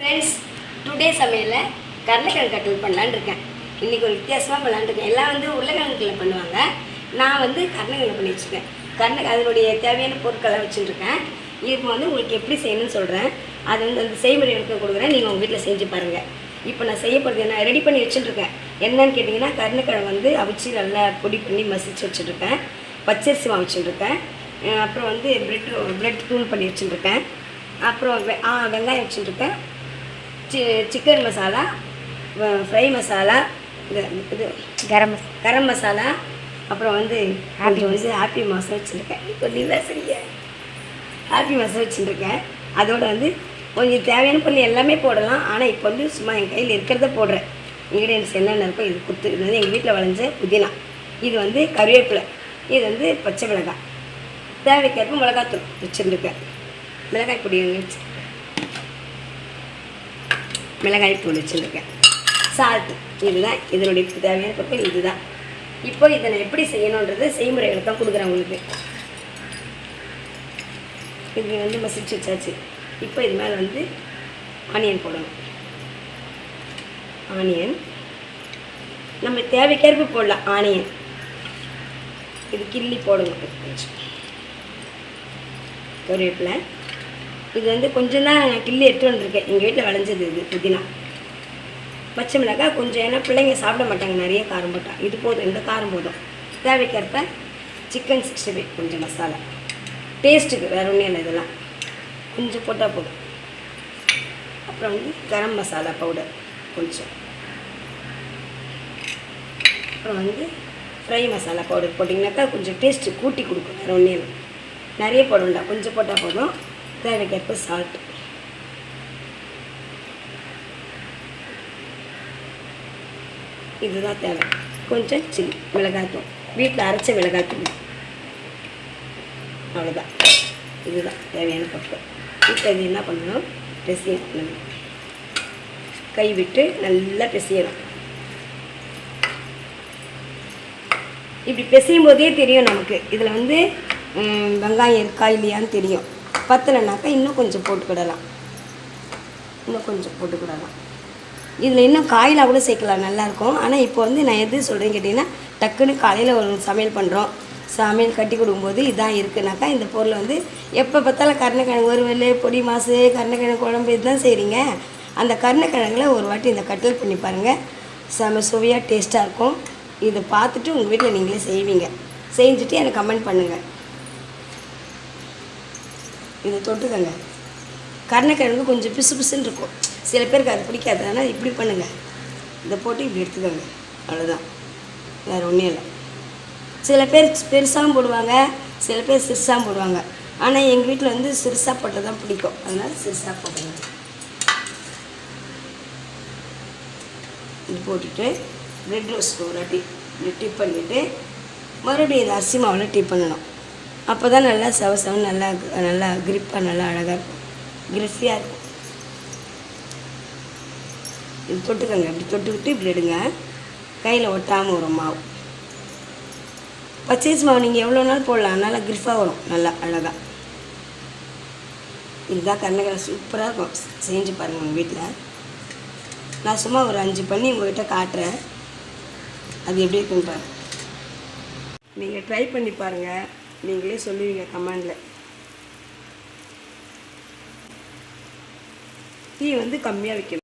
Friends, today சமையலில் கருளைக்கிழங்கு கட்டில் பண்ணலான்னு இருக்கேன். இன்றைக்கி ஒரு வித்தியாசமாக பண்ணலான்னு இருக்கேன். எல்லாம் உருளைக்கிழங்குல பண்ணுவாங்க. நான் கருளைக்கிழங்கு பண்ணி வச்சுருக்கேன். அதனுடைய தேவையான பொருட்கள்லாம் வச்சுருக்கேன். இப்போ உங்களுக்கு எப்படி செய்யணும்னு சொல்கிறேன். அது அந்த செய்முறை எனக்கு கொடுக்குறேன். நீங்கள் உங்கள் வீட்டில் செஞ்சு பாருங்கள். இப்போ நான் செய்ய போகிறது என்ன ரெடி பண்ணி வச்சுட்டுருக்கேன். என்னன்னு கேட்டிங்கன்னா, கருளைக்கிழங்கு அவிச்சு நல்லா பொடி பண்ணி மசிச்சு வச்சுருக்கேன். பச்சரிசி மாவு வச்சுருக்கேன். அப்புறம் பிரெட் தூள் பண்ணி வச்சுருக்கேன். அப்புறம் வெங்காயம் வச்சுருக்கேன். சிக்கன் மசாலா, ஃப்ரை மசாலா, இது கரம் மசாலா, அப்புறம் ஹாப்பி மசாலா வச்சுருக்கேன். கொஞ்சம் சரிங்க, ஹாப்பி மசாலா வச்சுருக்கேன். அதோடு கொஞ்சம் தேவையான பொருள் எல்லாமே போடலாம். ஆனால் இப்போ சும்மா என் கையில் இருக்கிறத போடுறேன். இன்க்ரீடியன்ஸ் என்னென்ன இருக்கோ இது கொடுத்து. இது எங்கள் வீட்டில் விளைஞ்ச புதினா, இது கருவேப்பிலை, இது பச்சை மிளகாய், தேவைக்கேற்ப மிளகாத்தூள் வச்சுருக்கேன். மிளகாய் பொடி வச்சுருக்கேன், மிளகாய் தூள் வச்சுருக்கேன், சால்ட்டு. இதுதான் இதனுடைய தேவையான பொருட்கள். இதுதான் இப்போ இதை நான் எப்படி செய்யணுன்றது செய்முறைகளை தான் கொடுக்குறேன் உங்களுக்கு. இது மசிச்சு வச்சாச்சு. இப்போ இது மேலே ஆனியன் போடணும். ஆனியன் நம்ம தேவைக்கேற்ப போடலாம். ஆனியன் இது கிள்ளி போடணும். கொஞ்சம் கருவேப்பிலை, இது கொஞ்சம் தான் கிள்ளி எடுத்து வந்துருக்கேன். எங்கள் வீட்டில் விளைஞ்சது இது புதினா. பச்சை மிளகாய் கொஞ்சம், ஏன்னா பிள்ளைங்க சாப்பிட மாட்டாங்க நிறைய காரம் போட்டால். இது போதும், இந்த காரம் போதும். தேவைக்கேற்ப சிக்கன் 65 கொஞ்சம் மசாலா டேஸ்ட்டுக்கு, வேறு ஒன்றும் இல்லை, இதெல்லாம் கொஞ்சம் போட்டால் போதும். அப்புறம் கரம் மசாலா பவுடர் கொஞ்சம். அப்புறம் ஃப்ரை மசாலா பவுடர் போட்டிங்கனாக்கா கொஞ்சம் டேஸ்ட்டு கூட்டி கொடுக்கும். வேறு ஒன்றும் இல்லை, நிறைய போட வேண்டாம், கொஞ்சம் போட்டால் போதும். தேவைக்கேற்ப சால்ட். இதுதான் தேவை. கொஞ்சம் சில்லி மிளகாய்த்தூள், வீட்டில் அரைச்ச மிளகாய்த்தூள். அவ்வளோதான், இதுதான் தேவையான பொருட்கள். இப்போ இது என்ன பண்ணணும், பிசையணும். கை விட்டு நல்லா பிசையணும். இப்படி பிசையும் போதே தெரியும் நமக்கு இதில் வெங்காயம் இருக்கா இல்லையான்னு தெரியும். பத்தலைனாக்கா இன்னும் கொஞ்சம் போட்டுக்கிடலாம். இதில் இன்னும் காயெலாம் கூட சேர்க்கலாம், நல்லாயிருக்கும். ஆனால் இப்போ நான் எது சொல்கிறேன்னு கேட்டிங்கன்னா, டக்குன்னு காலையில் ஒரு சமையல் பண்ணுறோம், சமையல் கட்டி கொடுக்கும்போது இதான் இருக்குனாக்கா, இந்த பொருளை எப்போ பார்த்தாலும் கருளைக்கிழங்கு வறுவல், பொடி மாசு, கருளைக்கிழங்கு குழம்பு இதுதான் செய்கிறீங்க. அந்த கருளைக்கிழங்குல ஒரு வாட்டி இந்த கட்டில் பண்ணி பாருங்கள். செம சுவையாக டேஸ்ட்டாக இருக்கும். இதை பார்த்துட்டு உங்கள் வீட்டில் நீங்களே செய்வீங்க. செஞ்சுட்டு எனக்கு கமெண்ட் பண்ணுங்கள். இதை தொட்டுக்கங்க. கருளைக்கிழங்கு கொஞ்சம் பிசு பிசுன்னு இருக்கும், சில பேருக்கு அது பிடிக்காது. ஆனால் இப்படி பண்ணுங்கள், இதை போட்டு இப்படி எடுத்துக்கோங்க. அவ்வளோதான், வேறு ஒன்றும் இல்லை. சில பேர் பெருசாகவும் போடுவாங்க, சில பேர் சிறுசாகவும் போடுவாங்க. ஆனால் எங்கள் வீட்டில் சிறுசாக போட்டால் தான் பிடிக்கும், அதனால் சிறுசாக போடுங்க. இது போட்டுட்டு பிரெட் ரோஸ்ட் ஒரு வாட்டி இப்படி டிப் பண்ணிவிட்டு மறுபடியும் இது அரிசி மாவில் டிப் பண்ணணும். அப்போ தான் நல்லா செவன்னு நல்லா கிரிப்பாக நல்லா அழகாக இருக்கும், கிரிஃபியாக இருக்கும். இது தொட்டுக்கங்க, இப்படி தொட்டுக்கிட்டு இப்படி எடுங்க. கையில் ஒட்டாமல் வரும் மாவு. பச்சரிசி மாவு நீங்கள் எவ்வளோ நாள் போடலாம், நல்லா கிரிஃபாக வரும், நல்லா அழகாக. இதுதான் கருளைக்கிழங்கு சூப்பராக இருக்கும். செஞ்சு பாருங்கள் உங்கள் வீட்டில். நான் சும்மா ஒரு 5 பண்ணி உங்கள்கிட்ட காட்டுறேன், அது எப்படி இருக்குன்னு பாருங்கள். நீங்கள் ட்ரை பண்ணி பாருங்கள், நீங்களே சொல்லுவீங்க கமெண்டில். தீ கம்மியாக வைக்கணும்.